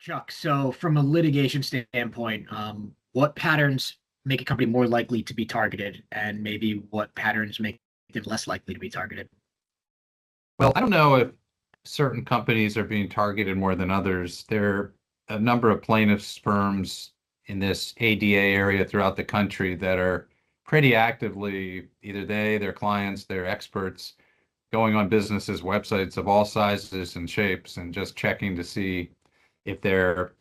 Chuck, so from a litigation standpoint, what patterns make a company more likely to be targeted, and maybe what patterns make them less likely to be targeted? Well, I don't know if certain companies are being targeted more than others. There are a number of plaintiffs firms in this ADA area throughout the country that are pretty actively, either their clients, their experts, going on businesses' websites of all sizes and shapes and just checking to see if they're,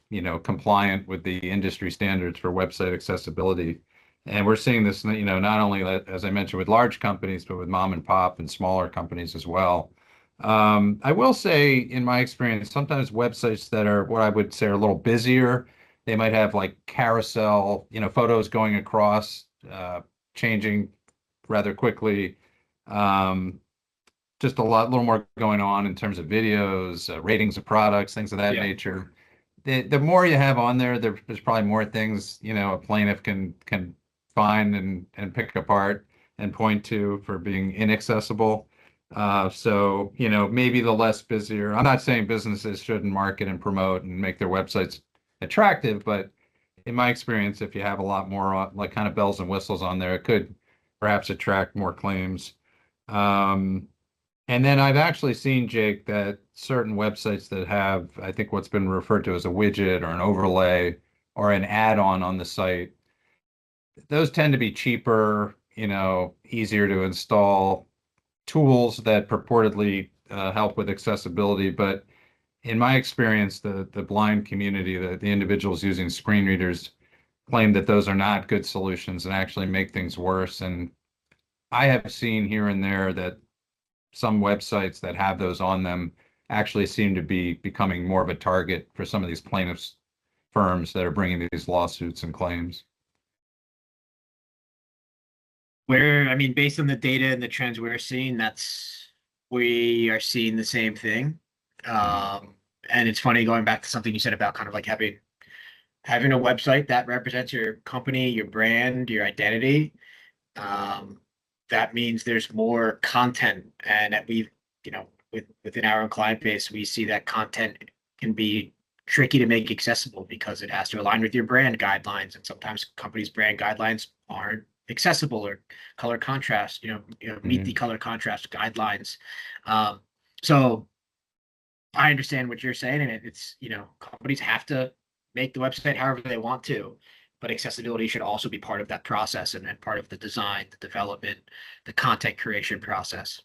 compliant with the industry standards for website accessibility. And we're seeing this, not only, as I mentioned, with large companies, but with mom and pop and smaller companies as well. I will say, in my experience, sometimes websites that are what I would say are a little busier, they might have like carousel, photos going across, changing rather quickly. Um, just little more going on in terms of videos, ratings of products, things of that Yeah. nature. The more you have on there's probably more things, a plaintiff can find and pick apart and point to for being inaccessible. So, maybe the less busier. I'm not saying businesses shouldn't market and promote and make their websites attractive, but in my experience, if you have a lot more like kind of bells and whistles on there, it could perhaps attract more claims. Um, and then I've actually seen, Jake, that certain websites that have, I think, what's been referred to as a widget or an overlay or an add-on on the site, those tend to be cheaper, easier to install tools that purportedly help with accessibility. But in my experience, the blind community, the individuals using screen readers, claim that those are not good solutions and actually make things worse. And I have seen here and there that some websites that have those on them actually seem to be becoming more of a target for some of these plaintiffs firms that are bringing these lawsuits and claims. Based on the data and the trends we are seeing the same thing. And it's funny going back to something you said about kind of like having a website that represents your company, your brand, your identity. Um, that means there's more content, and that within our own client base, we see that content can be tricky to make accessible because it has to align with your brand guidelines, and sometimes companies' brand guidelines aren't accessible or color contrast, meet the Mhm. color contrast guidelines. So I understand what you're saying, and it's companies have to make the website however they want to, but accessibility should also be part of that process and part of the design, the development, the content creation process.